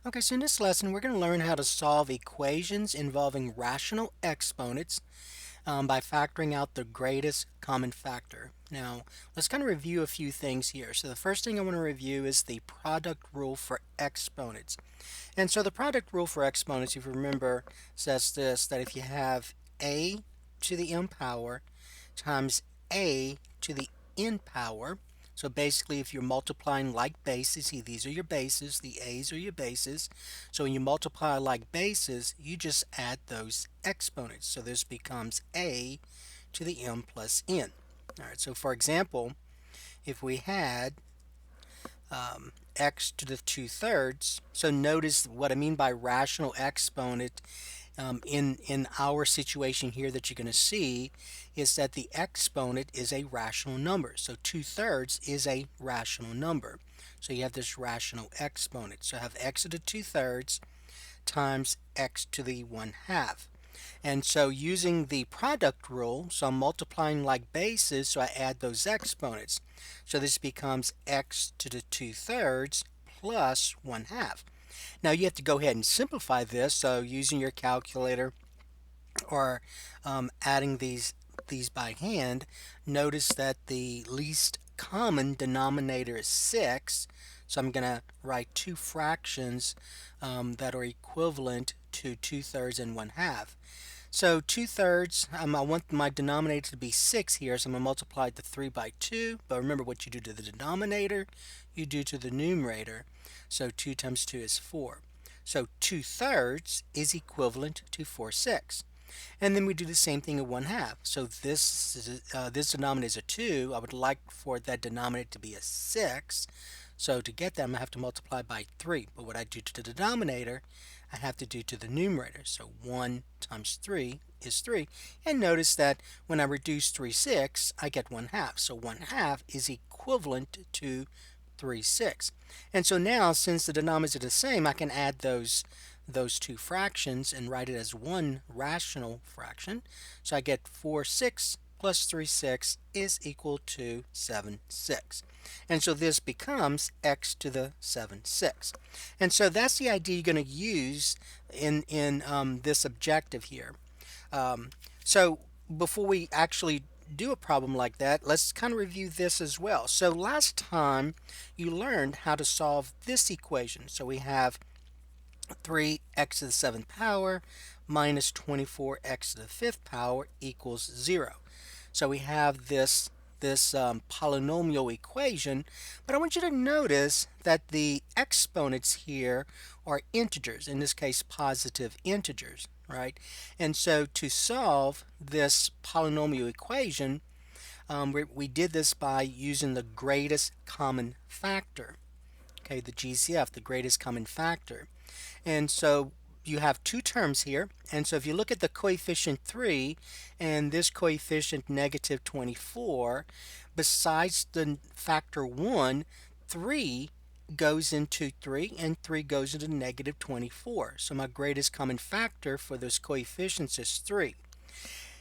Okay, so in this lesson, we're going to learn how to solve equations involving rational exponents by factoring out the greatest common factor. Now, let's kind of review a few things here. So the first thing I want to review is the product rule for exponents. And so the product rule for exponents, if you remember, says this, that if you have a to the m power times a to the n power, so basically if you're multiplying like bases, see these are your bases, the a's are your bases. So when you multiply like bases, you just add those exponents. So this becomes a to the m plus n. All right, so for example, if we had x to the 2/3, so notice what I mean by rational exponent in our situation here that you're going to see is that the exponent is a rational number. So 2/3 is a rational number. So you have this rational exponent. So I have x to the 2/3 times x to the 1/2. And so using the product rule, so I'm multiplying like bases, so I add those exponents. So this becomes x to the 2/3 plus 1/2. Now you have to go ahead and simplify this, so using your calculator or adding these by hand, notice that the least common denominator is 6. So I'm going to write two fractions that are equivalent to 2/3 and 1/2. So 2/3, I want my denominator to be 6 here, so I'm going to multiply the 3 by 2. But remember what you do to the denominator, you do to the numerator. So 2 times 2 is 4. So 2/3 is equivalent to 4/6. And then we do the same thing at 1/2. So this denominator is a 2. I would like for that denominator to be a 6. So to get that, I'm going to have to multiply by 3. But what I do to the denominator, I have to do to the numerator. So 1 times 3 is 3. And notice that when I reduce 3/6, I get 1/2. So 1/2 is equivalent to 3/6. And so now, since the denominators are the same, I can add those two fractions and write it as one rational fraction. So I get 4/6 plus 3/6 is equal to 7/6. And so this becomes x to the 7/6. And so that's the idea you're going to use in this objective here. So before we actually do a problem like that, let's kind of review this as well. So last time you learned how to solve this equation. So we have 3x to the 7th power minus 24x to the 5th power equals 0. So we have this polynomial equation, but I want you to notice that the exponents here are integers, in this case positive integers, right? And so to solve this polynomial equation, we did this by using the greatest common factor, okay, the GCF, the greatest common factor. And so you have two terms here, and so if you look at the coefficient 3 and this coefficient negative 24, besides the factor 1, 3 goes into 3 and 3 goes into negative 24. So my greatest common factor for those coefficients is 3.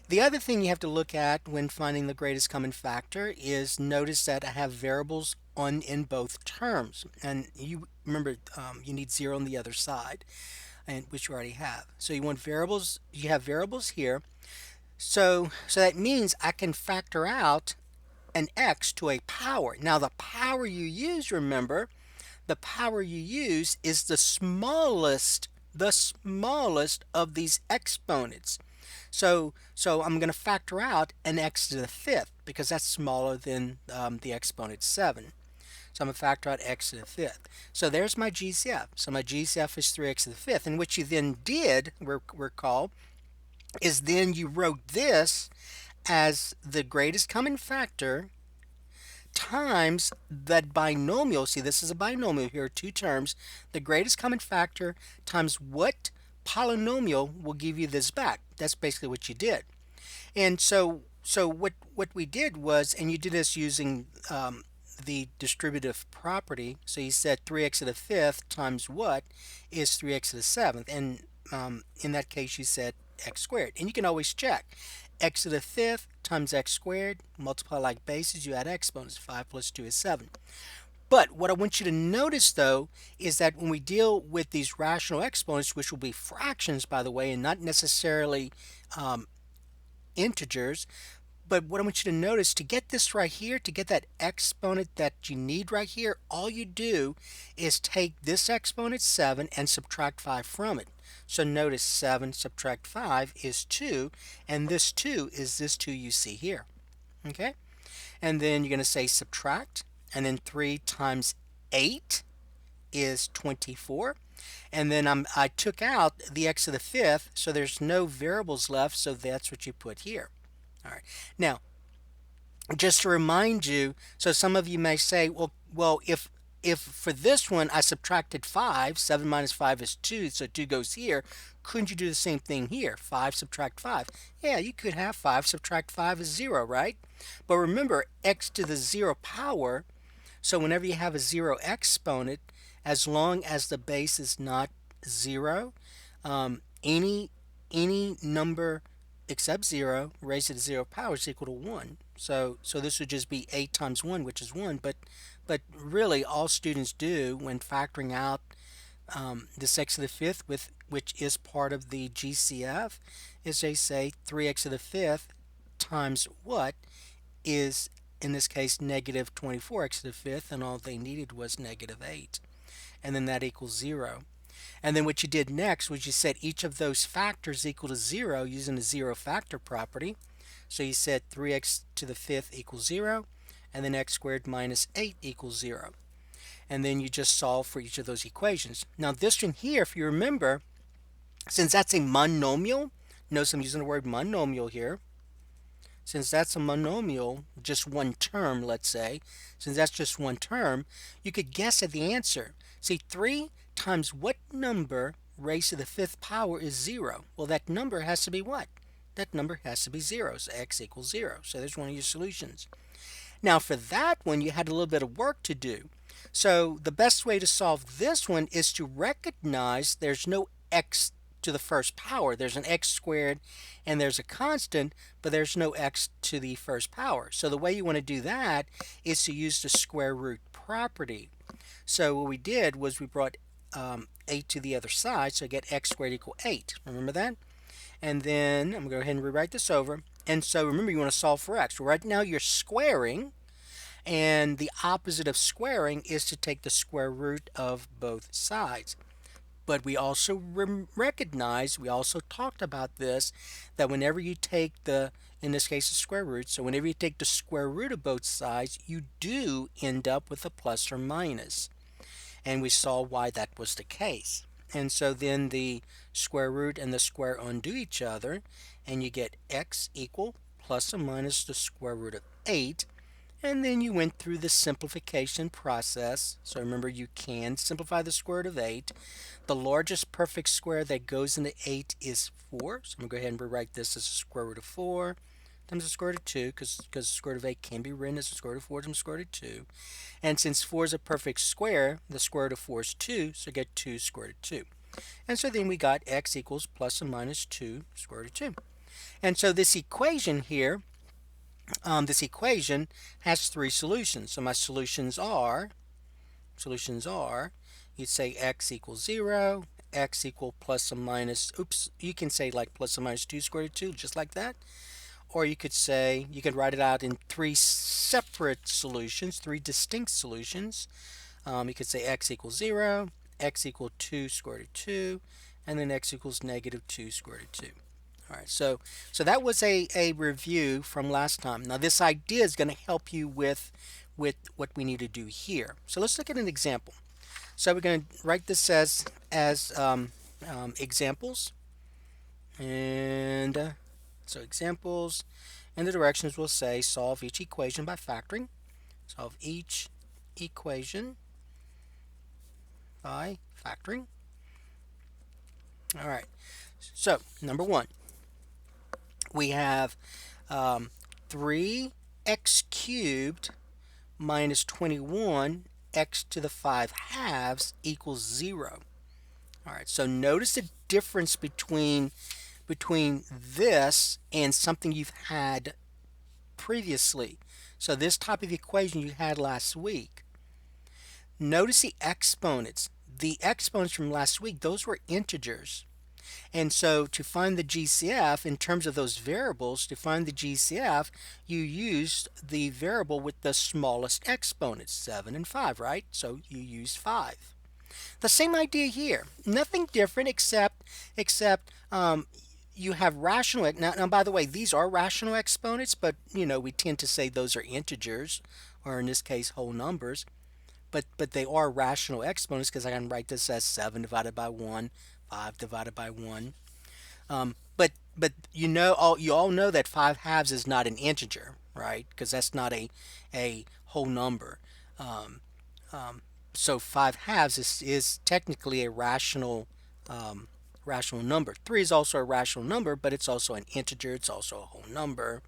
The other thing you have to look at when finding the greatest common factor is notice that I have variables on in both terms, and you remember you need 0 on the other side, and which you already have. So you want variables, you have variables here. So that means I can factor out an x to a power. Now the power you use, remember, the power you use is the smallest of these exponents. So I'm going to factor out an x to the 5th because that's smaller than the exponent 7. So I'm going to factor out x to the 5th. So there's my GCF. So my GCF is 3x to the 5th. And what you then did, recall, is then you wrote this as the greatest common factor times that binomial. See, this is a binomial here, two terms. The greatest common factor times what polynomial will give you this back. That's basically what you did. And so what we did was, and you did this using the distributive property. So you said 3x to the 5th times what is 3x to the 7th. And in that case, you said x squared. And you can always check. X to the 5th times x squared, multiply like bases, you add exponents. 5 plus 2 is 7. But what I want you to notice though is that when we deal with these rational exponents, which will be fractions by the way, and not necessarily um, integers, but what I want you to notice, to get this right here, to get that exponent that you need right here, all you do is take this exponent 7 and subtract 5 from it. So notice 7 subtract 5 is 2, and this 2 is this 2 you see here. Okay? And then you're going to say subtract, and then 3 times 8 is 24. And then I took out the x to the fifth, so there's no variables left, so that's what you put here. All right. Now, just to remind you, so some of you may say, well, if for this one I subtracted 5, 7 minus 5 is 2, so 2 goes here, couldn't you do the same thing here? 5 subtract 5. Yeah, you could have 5 subtract 5 is 0, right? But remember, x to the 0 power, so whenever you have a 0 exponent, as long as the base is not 0, any number except 0 raised to the 0 power is equal to 1. So this would just be 8 times 1, which is 1. But really, all students do when factoring out this x to the fifth, which is part of the GCF, is they say 3x to the fifth times what is, in this case, negative 24x to the fifth, and all they needed was negative 8. And then that equals 0. And then what you did next was you set each of those factors equal to 0 using the zero factor property. So you said 3x to the fifth equals 0, and then x squared minus 8 equals 0. And then you just solve for each of those equations. Now this one here, if you remember, since that's a monomial, notice I'm using the word monomial here. Since that's a monomial, just one term, let's say, since that's just one term, you could guess at the answer. See, 3 times what number raised to the fifth power is 0? Well, that number has to be what? That number has to be 0, so x equals 0. So there's one of your solutions. Now for that one, you had a little bit of work to do. So the best way to solve this one is to recognize there's no x to the first power. There's an x squared and there's a constant, but there's no x to the first power. So the way you want to do that is to use the square root property. So what we did was we brought 8 to the other side, so I get x squared equal 8. Remember that? And then I'm going to go ahead and rewrite this over. And so remember, you want to solve for x. Right now you're squaring, and the opposite of squaring is to take the square root of both sides. But we also recognize, we also talked about this, that whenever you take the, in this case, the square root, so whenever you take the square root of both sides, you do end up with a plus or minus. And we saw why that was the case. And so then the square root and the square undo each other, and you get x equal plus or minus the square root of 8. And then you went through the simplification process. So remember, you can simplify the square root of 8. The largest perfect square that goes into 8 is 4. So I'm going to go ahead and rewrite this as the square root of 4 times the square root of 2, because the square root of 8 can be written as the square root of 4 times the square root of 2. And since 4 is a perfect square, the square root of 4 is 2, so get 2 square root of 2. And so then we got x equals plus or minus 2 square root of 2. And so this equation here, this equation has 3 solutions. So my solutions are, you'd say x equals 0, x equal plus or minus, you can say like plus or minus 2 square root of 2, just like that. Or you could say, you could write it out in 3 separate solutions, 3 distinct solutions. You could say x equals 0, x equal 2 square root of 2, and then x equals negative 2 square root of 2. All right, so that was a review from last time. Now this idea is going to help you with what we need to do here. So let's look at an example. So we're going to write this as examples, and so examples, and the directions will say solve each equation by factoring. Solve each equation by factoring. All right, so number 1, we have 3x cubed minus 21 x to the 5 halves equals 0. All right, so notice the difference between this and something you've had previously. So this type of equation you had last week. Notice the exponents. The exponents from last week, those were integers. And so to find the GCF, in terms of those variables, to find the GCF, you used the variable with the smallest exponents, 7 and 5, right? So you used 5. The same idea here. Nothing different except you have rational. Now, by the way, these are rational exponents, but we tend to say those are integers, or in this case, whole numbers. But they are rational exponents because I can write this as 7 divided by 1, 5 divided by 1. But you all know that 5 halves is not an integer, right? Because that's not a whole number. Um, so 5 halves is technically a rational number. 3 is also a rational number, but it's also an integer. It's also a whole number.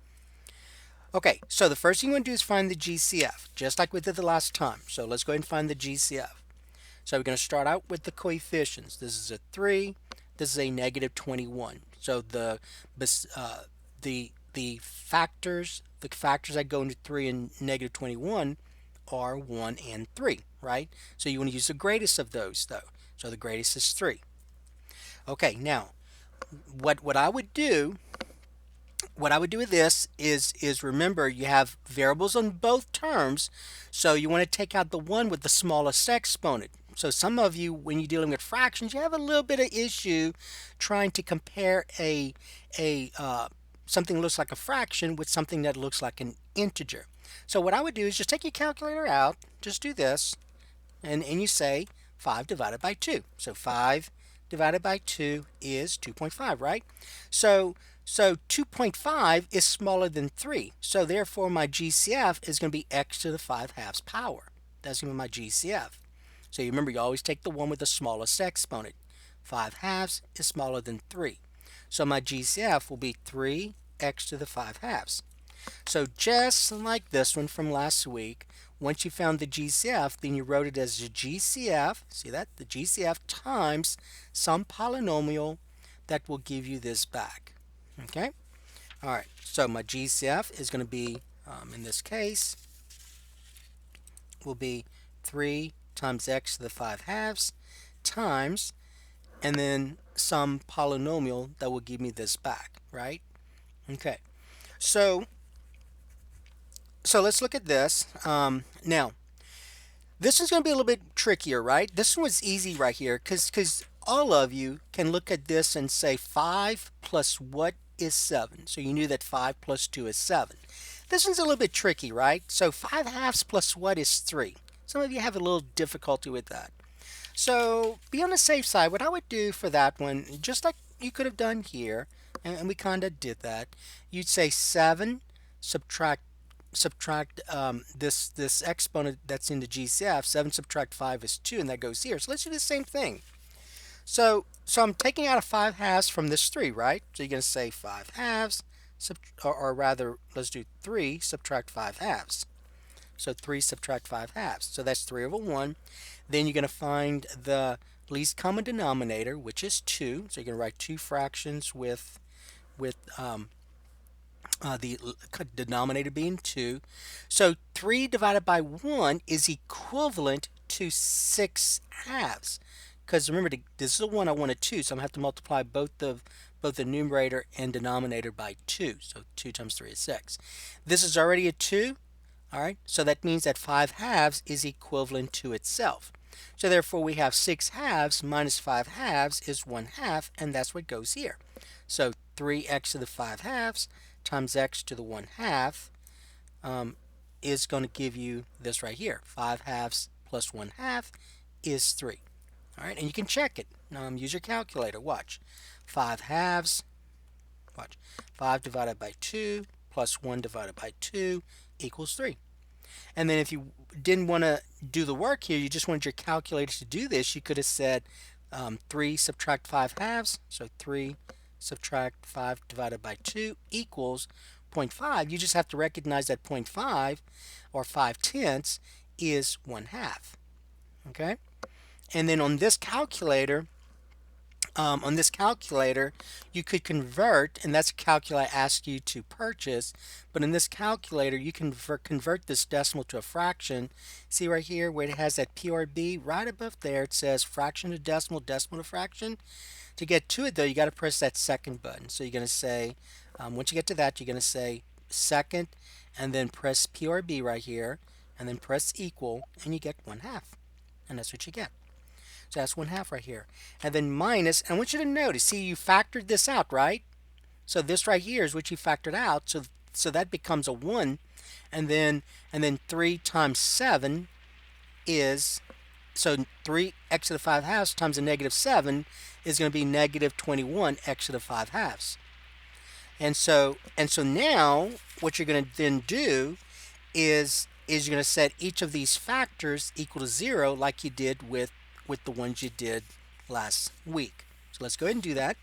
Okay, so the first thing you want to do is find the GCF, just like we did the last time. So let's go ahead and find the GCF. So we're going to start out with the coefficients. This is a 3. This is a negative 21. So the factors that go into 3 and negative 21 are 1 and 3, right? So you want to use the greatest of those, though. So the greatest is 3. Okay, now what I would do with this is remember you have variables on both terms, so you want to take out the one with the smallest exponent. So some of you, when you're dealing with fractions, you have a little bit of issue trying to compare something that looks like a fraction with something that looks like an integer. So what I would do is just take your calculator out, just do this, and you say 5 divided by 2. So 5 divided by 2 is 2.5, right? So 2.5 is smaller than 3. So therefore my GCF is going to be x to the 5 halves power. That's going to be my GCF. So you remember, you always take the one with the smallest exponent. 5 halves is smaller than 3. So my GCF will be 3x to the 5 halves. So just like this one from last week, once you found the GCF, then you wrote it as the GCF, see that? The GCF times some polynomial that will give you this back. Okay? All right, so my GCF is going to be, in this case, will be 3 times x to the 5 halves times, and then some polynomial that will give me this back, right? Okay, so let's look at this. Now, this is going to be a little bit trickier, right? This one was easy right here because all of you can look at this and say 5 plus what is 7. So you knew that 5 plus 2 is 7. This one's a little bit tricky, right? So 5 halves plus what is 3? Some of you have a little difficulty with that. So be on the safe side. What I would do for that one, just like you could have done here, and we kind of did that, you'd say 7 subtract this exponent that's in the GCF. 7 subtract 5 is 2, and that goes here. So let's do the same thing. So I'm taking out a 5 halves from this 3, right? So you're going to say 5 halves, or rather, let's do 3 subtract 5 halves. So 3 subtract 5 halves. So that's 3 over 1. Then you're going to find the least common denominator, which is 2. So you're going to write 2 fractions with the denominator being 2. So 3 divided by 1 is equivalent to 6 halves. Because remember, this is a 1, I want a 2, so I'm going to have to multiply both the numerator and denominator by 2. So 2 times 3 is 6. This is already a 2. All right, so that means that 5 halves is equivalent to itself. So therefore, we have 6 halves minus 5 halves is 1 half, and that's what goes here. So 3x to the 5 halves times x to the 1 half is going to give you this right here. 5 halves plus 1 half is 3. All right, and you can check it. Use your calculator. Watch. 5 halves, watch. 5 divided by 2 plus 1 divided by 2 equals 3. And then if you didn't want to do the work here, you just wanted your calculator to do this, you could have said 3 subtract 5 halves. So 3 subtract 5 divided by 2 equals 0.5. You just have to recognize that 0.5 or 5/10 is 1 half. Okay? And then on this calculator, On this calculator, you could convert, and that's a calculator I asked you to purchase, but in this calculator, you can convert this decimal to a fraction. See right here where it has that PRB, right above there, it says fraction to decimal, decimal to fraction. To get to it though, you got to press that second button. So you're going to say, once you get to that, you're going to say second, and then press PRB right here, and then press equal, and you get 1/2. And that's what you get. So that's 1/2 right here. And then minus, and I want you to notice, see, you factored this out, right? So this right here is what you factored out. So that becomes a 1. And then 3 times 7 is, so 3x to the 5 halves times a negative 7 is going to be negative 21x to the 5 halves. And so now what you're going to then do is you're going to set each of these factors equal to 0 like you did with the ones you did last week. So let's go ahead and do that.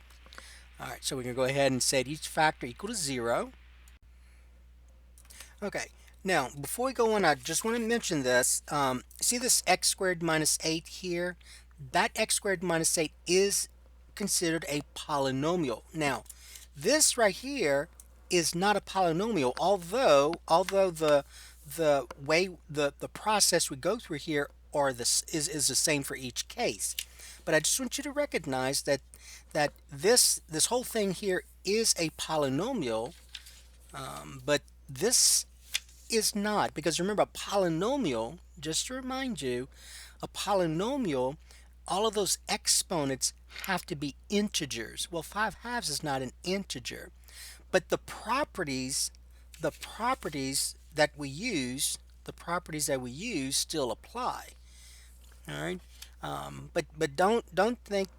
All right, so we're going to go ahead and set each factor equal to 0. Okay, now before we go on, I just want to mention this. See this x squared minus 8 here? That x squared minus 8 is considered a polynomial. Now, this right here is not a polynomial, although the way the process we go through here is the same for each case. But I just want you to recognize that this whole thing here is a polynomial, but this is not, because remember, a polynomial, just to remind you, a polynomial, all of those exponents have to be integers. Well, 5 halves is not an integer, but the properties that we use, still apply. All right, but don't think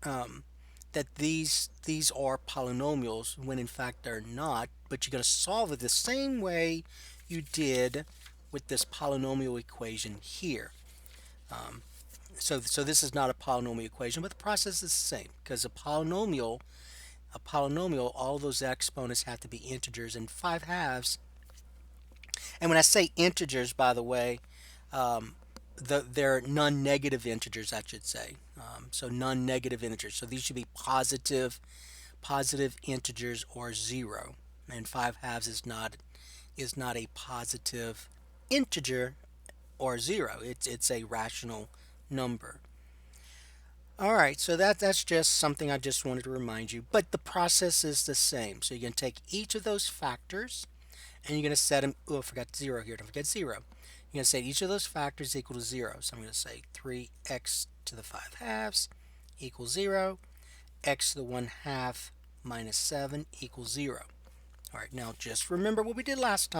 um, that these are polynomials when in fact they're not. But you're going to solve it the same way you did with this polynomial equation here. So this is not a polynomial equation, but the process is the same, because a polynomial, all those exponents have to be integers, and 5 halves. And when I say integers, by the way, they're non-negative integers, I should say. So non-negative integers. So these should be positive integers or 0. And 5 halves is not a positive integer or 0. It's a rational number. All right, so that's just something I just wanted to remind you. But the process is the same. So you're going to take each of those factors, and you're going to set them. Oh, I forgot 0 here. Don't forget 0. You're going to set each of those factors equal to 0. So I'm going to say 3x to the 5 halves equals 0. X to the 1/2 minus 7 equals 0. All right, now just remember what we did last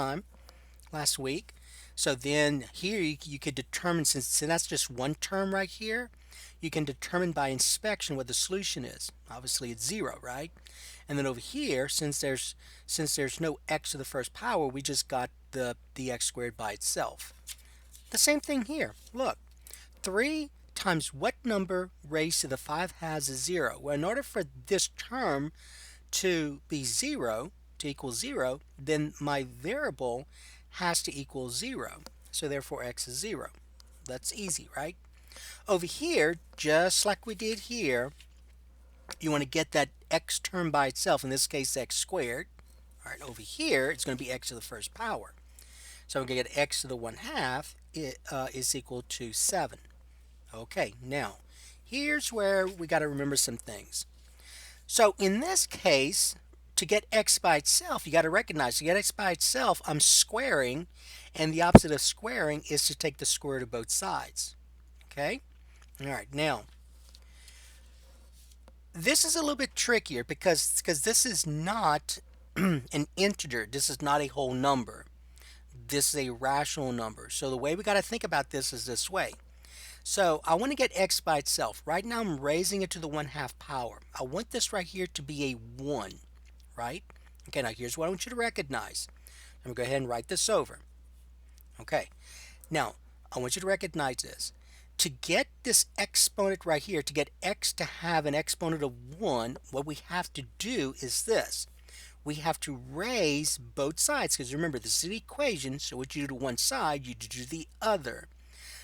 week. So then here you could determine, since that's just one term right here, you can determine by inspection what the solution is. Obviously it's 0, right? And then over here, since there's no x to the first power, we just got the x squared by itself. The same thing here. Look, 3 times what number raised to the 5 halves is 0? Well, in order for this term to be 0, to equal 0, then my variable has to equal 0. So therefore x is 0. That's easy, right? Over here, just like we did here, you want to get that x term by itself, in this case x squared. All right, over here, it's going to be x to the first power. So I'm going to get x to the 1/2 is equal to 7. Okay, now, here's where we got to remember some things. So in this case, to get x by itself, you got to recognize, to get x by itself, I'm squaring, and the opposite of squaring is to take the square root of both sides. Okay? All right, now, this is a little bit trickier because this is not an integer. This is not a whole number. This is a rational number. So the way we got to think about this is this way. So I want to get x by itself. Right now I'm raising it to the 1/2 power. I want this right here to be a 1, right? Okay, now here's what I want you to recognize. I'm going to go ahead and write this over. Okay, now I want you to recognize this. To get this exponent right here, to get x to have an exponent of 1, what we have to do is this. We have to raise both sides, because remember, this is an equation, so what you do to one side, you do to the other.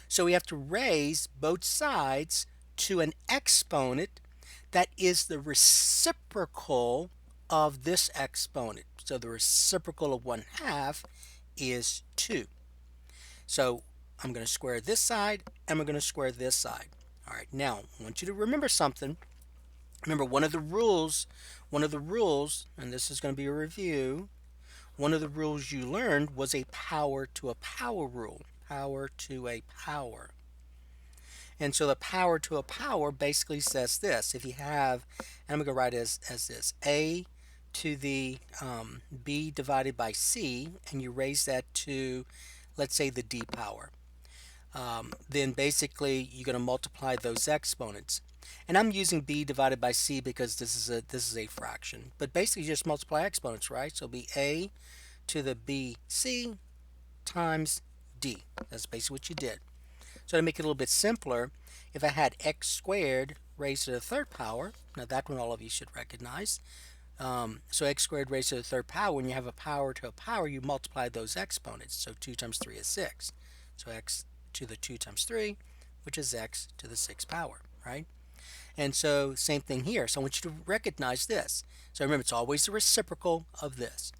So we have to raise both sides to an exponent that is the reciprocal of this exponent. So the reciprocal of 1/2 is 2. So I'm going to square this side and we're going to square this side. All right, now I want you to remember something. Remember one of the rules, and this is going to be a review, one of the rules you learned was a power to a power rule. Power to a power. And so the power to a power basically says this. If you have, and I'm going to write it as this, a to the b divided by c, and you raise that to, let's say, the d power. Then basically you're going to multiply those exponents. And I'm using b divided by c because this is a fraction. But basically you just multiply exponents, right? So it'll be a to the bc times d. That's basically what you did. So to make it a little bit simpler, if I had x squared raised to the third power, now that one all of you should recognize. So x squared raised to the third power, when you have a power to a power, you multiply those exponents. So 2 times 3 is 6. So x to the 2 times 3, which is x to the 6th power, right? And so same thing here. So I want you to recognize this. So remember, it's always the reciprocal of this.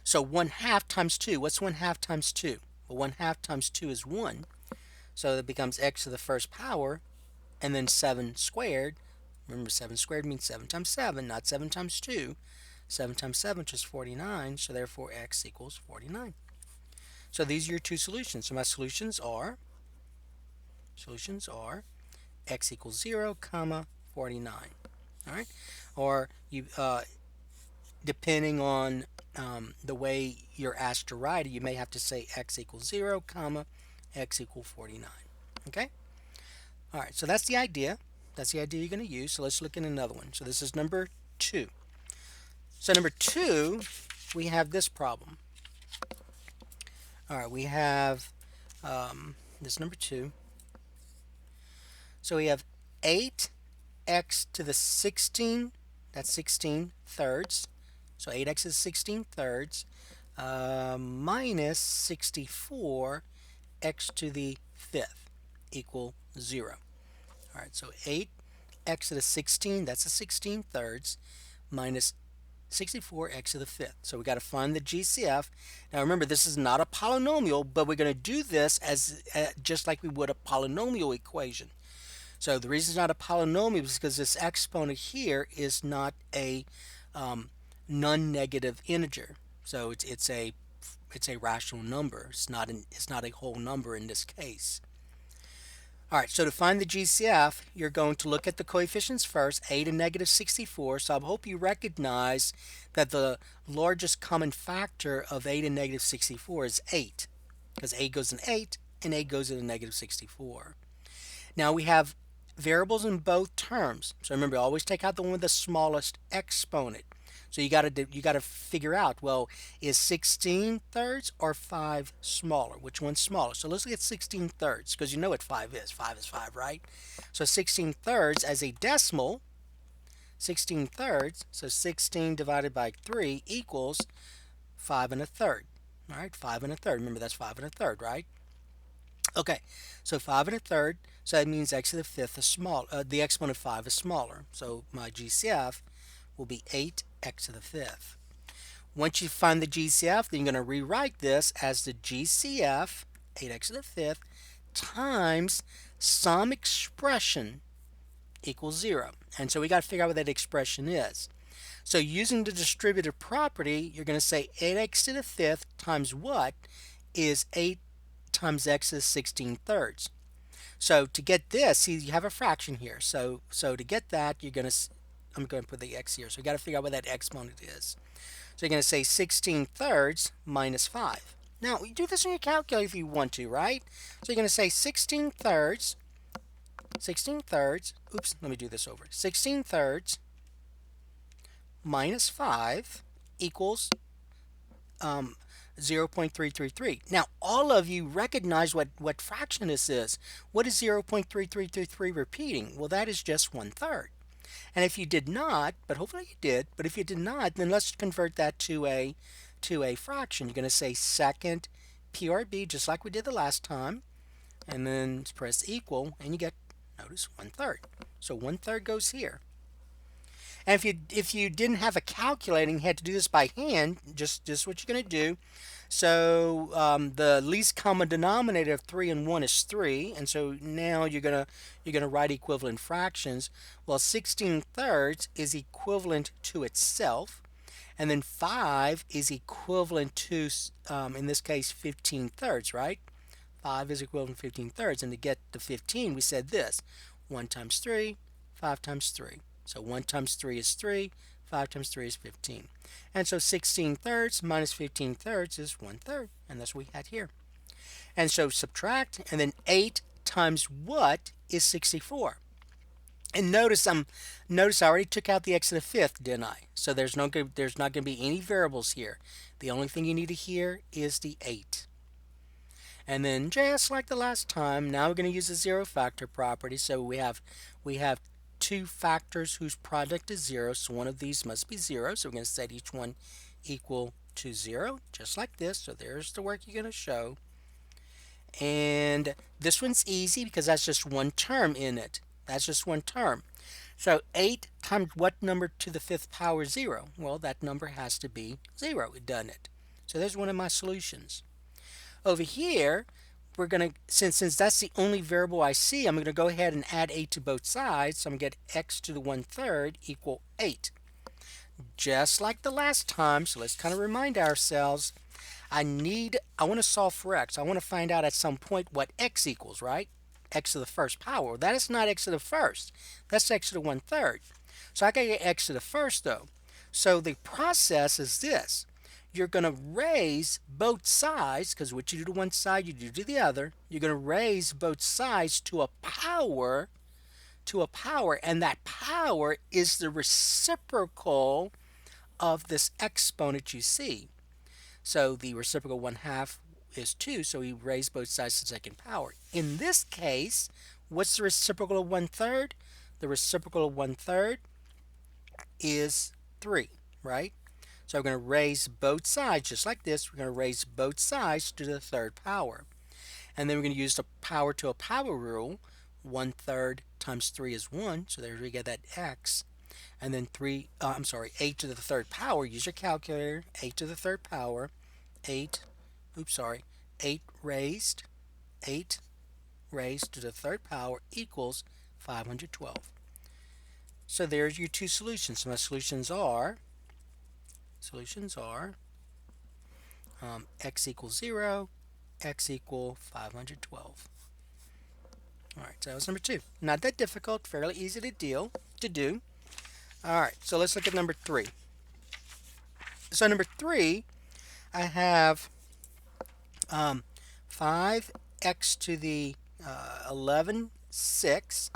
So 1/2 times 2. What's 1/2 times 2? Well, 1/2 times 2 is 1. So it becomes x to the first power, and then 7 squared. Remember, 7 squared means 7 times 7, not 7 times 2. 7 times 7, which is 49, so therefore x equals 49. So these are your two solutions. So my solutions are x equals 0, comma 49. All right, or you depending on the way you're asked to write it, you may have to say x equals 0, comma x equals 49. Okay. All right. So that's the idea. That's the idea you're going to use. So let's look at another one. So this is number 2. So number 2, we have this problem. All right. We have this number 2. So we have 8x to the 16. That's 16 thirds. So 8x is 16 thirds minus 64 x to the 5th equal 0. All right, so 8x to the 16, that's a 16 thirds, minus 64x to the 5th. So we got to find the GCF. Now remember, this is not a polynomial, but we're going to do this as just like we would a polynomial equation. So the reason it's not a polynomial is because this exponent here is not a non-negative integer. So it's a rational number. It's not a whole number in this case. All right, so to find the GCF, you're going to look at the coefficients first, a to negative 64. So I hope you recognize that the largest common factor of a to negative 64 is 8, because a goes in 8 and a goes in negative 64. Now we have variables in both terms. So remember, always take out the one with the smallest exponent. So you got to figure out, well, is 16 thirds or 5 smaller? Which one's smaller? So let's look at 16 thirds, because you know what 5 is. 5 is 5, right? So 16 thirds as a decimal, 16 thirds, so 16 divided by 3 equals 5 and a third. All right, 5 and a third. Remember, that's 5 and a third, right? Okay, so 5 and a third, so that means x to the 5th is small. The exponent of 5 is smaller. So my GCF will be 8x to the 5th. Once you find the GCF, then you're going to rewrite this as the GCF, 8x to the 5th, times some expression equals 0. And so we got to figure out what that expression is. So using the distributive property, you're going to say 8x to the 5th times what is 8 times x to the 16 thirds. So to get this, see, you have a fraction here. So to get that, I'm going to put the x here. So you got to figure out what that exponent is. So you're going to say 16 thirds minus 5. Now, you do this on your calculator if you want to, right? So you're going to say 16 thirds, oops, let me do this over. 16 thirds minus 5 equals 0.333. Now, all of you recognize what fraction this is. What is 0.3333 repeating? Well, that is just 1/3. And if you did not, but hopefully you did, but if you did not, then let's convert that to a fraction. You're going to say second PRB, just like we did the last time, and then press equal, and you get, notice, 1/3. So 1/3 goes here. And if you didn't have a calculator and had to do this by hand, just what you're going to do. So the least common denominator of 3 and 1 is 3, and so now you're gonna write equivalent fractions. Well, 16 thirds is equivalent to itself, and then 5 is equivalent to in this case 15 thirds, right? 5 is equivalent to 15 thirds, and to get to 15 we said this: 1 times 3, 5 times 3. So 1 times 3 is 3, 5 times 3 is 15. And so 16 thirds minus 15 thirds is 1 third, and that's what we had here. And so subtract, and then 8 times what is 64? And notice I already took out the x to the fifth, didn't I? So there's not going to be any variables here. The only thing you need to hear is the 8. And then just like the last time, now we're going to use the zero factor property. So we have two factors whose product is 0, so one of these must be 0. So we're going to set each one equal to 0, just like this. So there's the work you're going to show. And this one's easy because that's just one term in it. That's just one term. So 8 times what number to the fifth power 0? Well, that number has to be 0, doesn't it? So there's one of my solutions. Over here, we're going to, since that's the only variable I see, I'm going to go ahead and add 8 to both sides. So I'm going to get x to the 1/3 equal 8. Just like the last time, so let's kind of remind ourselves, I want to solve for x. I want to find out at some point what x equals, right? X to the first power. That is not x to the first. That's x to the 1/3. So I got to get x to the first, though. So the process is this. You're going to raise both sides, because what you do to one side, you do to the other. You're going to raise both sides to a power, and that power is the reciprocal of this exponent you see. So the reciprocal 1/2 is 2, so we raise both sides to the second power. In this case, what's the reciprocal of 1/3? The reciprocal of 1/3 is 3, right? So we're going to raise both sides just like this. We're going to raise both sides to the third power. And then we're going to use the power to a power rule. 1/3 times 3 is 1, so there we get that x. And then 8 to the third power, use your calculator, 8 to the third power, 8 raised, 8 raised to the third power equals 512. So there's your two solutions. So my solutions are x equals 0, x equal 512. Alright, so that was number 2. Not that difficult, fairly easy to do. Alright, so let's look at number 3. So number 3, I have 5x to the 11 6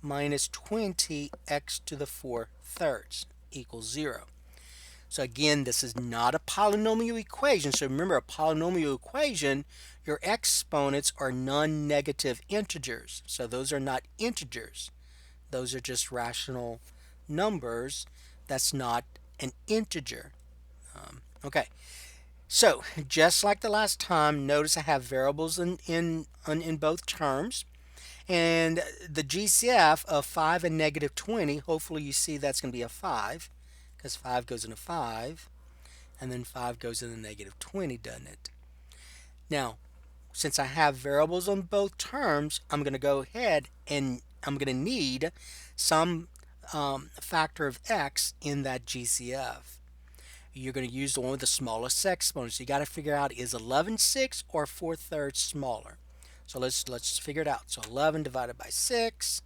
minus 20x to the 4/3 equals 0. So again, this is not a polynomial equation. So remember, a polynomial equation, your exponents are non-negative integers. So those are not integers. Those are just rational numbers. That's not an integer. Okay. So just like the last time, notice I have variables in both terms. And the GCF of 5 and negative 20, hopefully you see that's going to be a 5, because 5 goes into 5, and then 5 goes into negative 20, doesn't it? Now, since I have variables on both terms, I'm going to go ahead and I'm going to need some factor of x in that GCF. You're going to use the one with the smallest exponents. You got to figure out, is 11 6 or 4/3 smaller? So let's figure it out. So 11 divided by 6,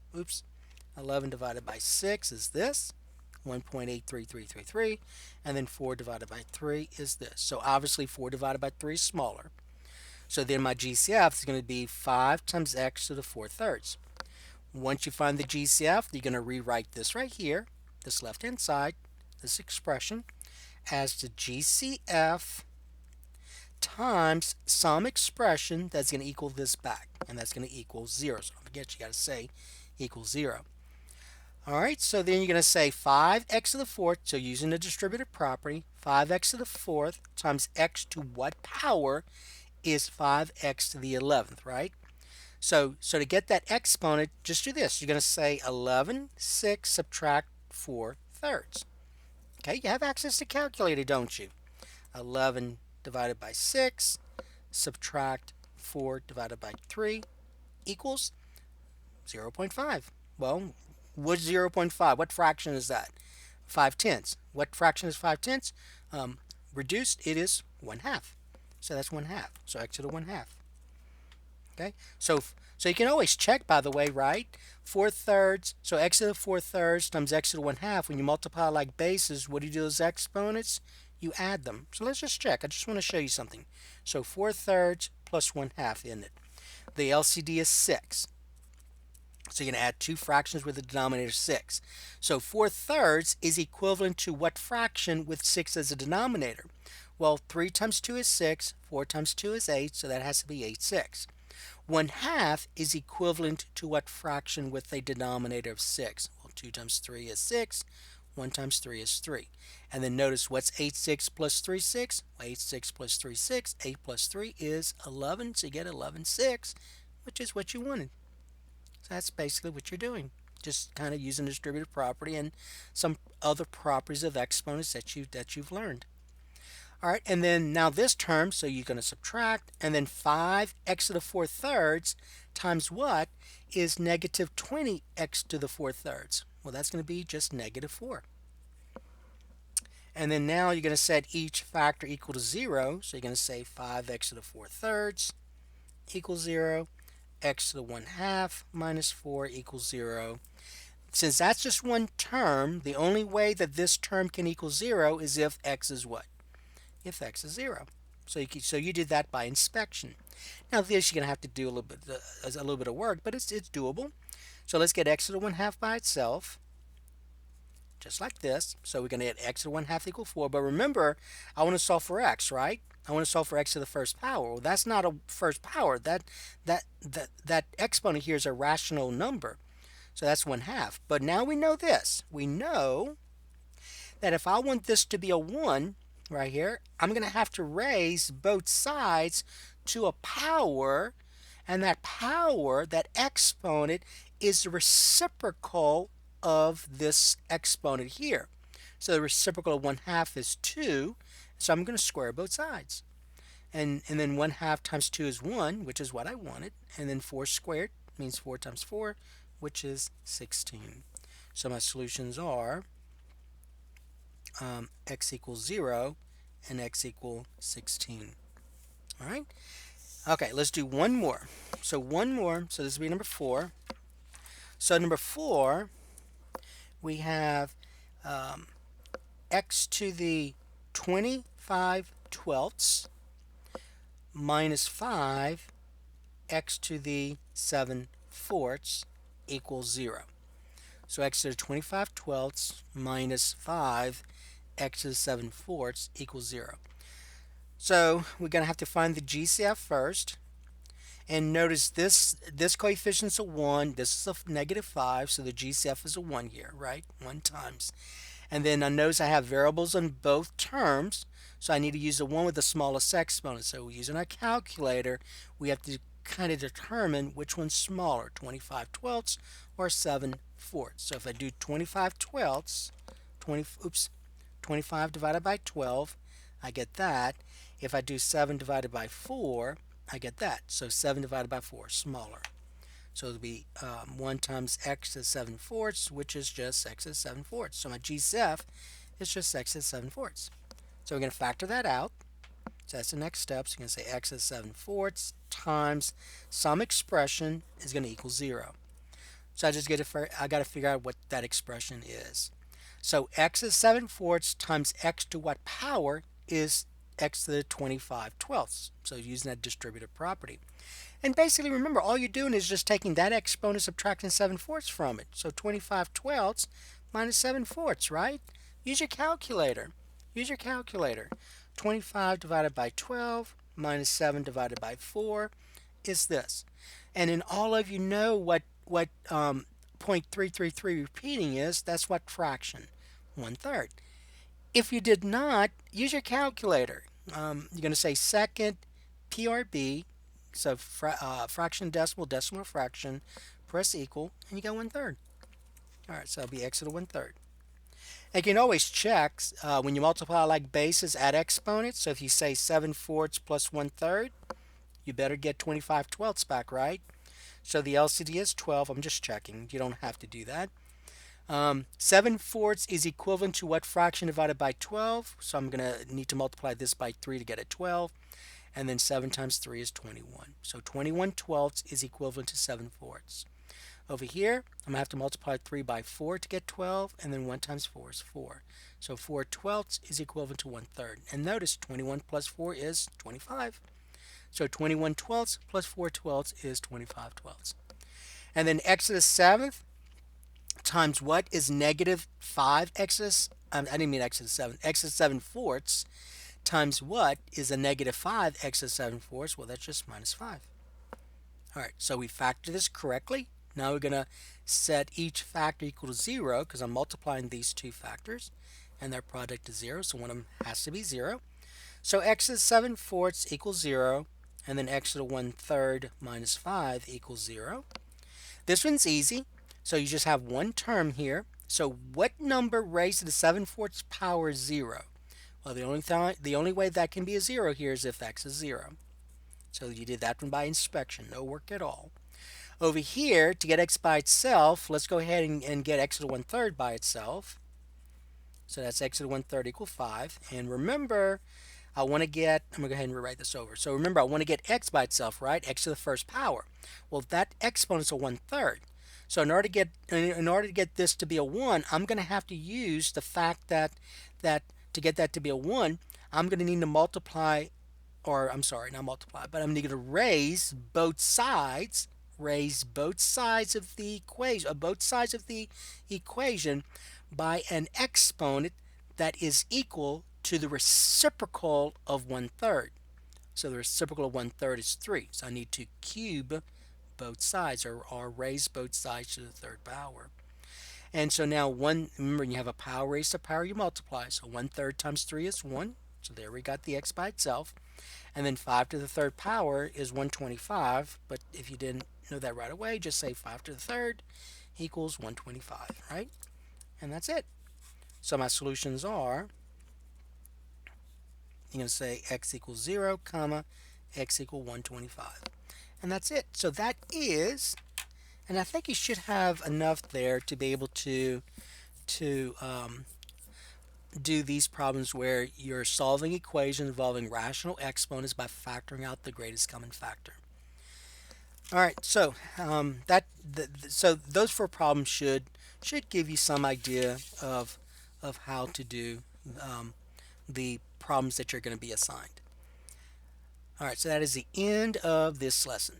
11 divided by 6 is this, 1.83333, and then 4 divided by 3 is this. So obviously 4 divided by 3 is smaller. So then my GCF is going to be 5 times x to the 4/3. Once you find the GCF, you're going to rewrite this right here, this left-hand side, this expression, as the GCF times some expression that's going to equal this back, and that's going to equal 0. So don't forget, you got to say equals 0. Alright, so then you're going to say 5x to the 4th, so using the distributive property, 5x to the 4th times x to what power is 5x to the 11th, right? So to get that exponent, just do this. You're going to say 11 6 subtract 4/3. thirds. Okay, you have access to calculator, don't you? 11 divided by 6, subtract 4 divided by 3 equals 0.5. Well, what's 0.5? What fraction is that? 5 tenths. What fraction is 5 tenths? Reduced, it is 1 half. So that's 1 half. So x to the 1 half. Okay, so you can always check, by the way, right? 4 thirds, so x to the 4 thirds times x to the 1 half. When you multiply like bases, what do you do as exponents? You add them. So let's just check. I just want to show you something. So 4 thirds plus 1 half, isn't it? The LCD is 6. So you're going to add two fractions with the denominator 6. So 4 thirds is equivalent to what fraction with 6 as a denominator? Well, 3 times 2 is 6, 4 times 2 is 8, so that has to be 8 6. 1 half is equivalent to what fraction with a denominator of 6? Well, 2 times 3 is 6, 1 times 3 is 3. And then notice what's 8 6 plus 3 6? Well, 8 6 plus 3 6. 8 plus 3 is 11, so you get 11 6, which is what you wanted. So that's basically what you're doing. Just kind of using the distributive property and some other properties of exponents that you've learned. All right, and then now this term, so you're going to subtract, and then 5x to the 4 thirds times what is negative 20x to the 4 thirds? Well, that's going to be just negative 4. And then now you're going to set each factor equal to 0, so you're going to say 5x to the 4 thirds equals 0, x to the 1 half minus 4 equals 0. Since that's just one term, the only way that this term can equal 0 is if x is what? If x is 0. So you did that by inspection. Now this you're going to have to do a little bit of work, but it's doable. So let's get x to the 1 half by itself, just like this. So we're going to get x to the 1 half equal 4. But remember, I want to solve for x, right? I want to solve for x to the first power. Well, that's not a first power. That exponent here is a rational number. So that's 1 half. But now we know this. We know that if I want this to be a 1 right here, I'm going to have to raise both sides to a power, and that power, that exponent, is the reciprocal of this exponent here. So the reciprocal of 1 half is 2, so I'm going to square both sides. And then 1 half times 2 is 1, which is what I wanted, and then 4 squared means 4 times 4, which is 16. So my solutions are x equals 0 and x equals 16. All right? Okay, let's do one more. So one more. So this will be number 4. So number 4, we have x to the 25 twelfths minus 5 x to the 7 fourths equals 0. So x to the 25 twelfths minus 5 x to the 7 fourths equals 0. So we're going to have to find the GCF first. And notice this coefficient's a 1, this is a negative 5, so the GCF is a 1 here, right? 1 times. And then I notice I have variables on both terms, so I need to use the one with the smallest exponent. So using our calculator, we have to kind of determine which one's smaller, 25 twelfths or 7 fourths. So if I do 25 twelfths, 25 divided by 12, I get that. If I do 7 divided by 4, I get that. So 7 divided by 4, smaller. So it'll be 1 times x to the 7 fourths, which is just x to the 7 fourths. So my GCF is just x to the 7 fourths. So we're going to factor that out. So that's the next step. So you're going to say x to the 7 fourths times some expression is going to equal 0. So I got to figure out what that expression is. So x to the 7 fourths times x to what power is x to the 25 twelfths. So using that distributive property. And basically, remember, all you're doing is just taking that exponent, subtracting 7 fourths from it. So 25 twelfths minus 7 fourths, right? Use your calculator. Use your calculator. 25 divided by 12 minus 7 divided by 4 is this. And then all of you know what 0.333 repeating is. That's what fraction. 1/3. If you did not, use your calculator. You're going to say second PRB, so fraction decimal, decimal fraction, press equal, and you got 1/3. All right, so it'll be x to the 1/3. And you can always check when you multiply like bases add exponents. So if you say 7/4 plus 1/3, you better get 25/12 back, right? So the LCD is 12. I'm just checking. You don't have to do that. 7/4 is equivalent to what fraction divided by 12? So I'm going to need to multiply this by 3 to get a 12. And then 7 times 3 is 21. So 21/12 is equivalent to 7/4. Over here, I'm going to have to multiply 3 by 4 to get 12, and then 1 times 4 is 4. So 4/12 is equivalent to 1/3. And notice 21 plus 4 is 25. So 21/12 plus 4/12 is 25/12. And then x to the 7th times what is negative 5x I didn't mean x to the 7th. X to the 7/4 times what is a negative 5x to the 7/4? Well, that's just minus 5. All right, so we factor this correctly. Now we're going to set each factor equal to 0 because I'm multiplying these two factors and their product is 0, so one of them has to be 0. So x to the 7/4 equals 0, and then x to the 1/3 minus 5 equals 0. This one's easy, so you just have one term here. So what number raised to the 7/4 power is 0? Well, the only way that can be a 0 here is if x is 0. So you did that one by inspection, no work at all. Over here, to get x by itself, let's go ahead and get x to the 1/3 by itself. So that's x to the 1/3 equal 5. And remember, I'm going to go ahead and rewrite this over. So remember, I want to get x by itself, right? X to the first power. Well, that exponent is a 1/3. So in order to get this to be a 1, I'm going to have to use the fact that to get that to be a 1, I'm going to need to multiply, or I'm sorry, not multiply, but I'm going to raise both sides of the equation by an exponent that is equal to the reciprocal of 1/3. So the reciprocal of 1/3 is 3. So I need to cube both sides, or raise both sides to the third power. And so now remember, when you have a power raised to power, you multiply. So 1/3 times 3 is 1. So there we got the x by itself. And then 5 to the third power is 125. But if you didn't know that right away, just say 5 to the third equals 125, right? And that's it. So my solutions are, you're going to say x equals 0, comma, x equal 125. And that's it. So that is, and I think you should have enough there to be able to do these problems where you're solving equations involving rational exponents by factoring out the greatest common factor. All right, so so those four problems should give you some idea of how to do the problems that you're going to be assigned. All right, so that is the end of this lesson.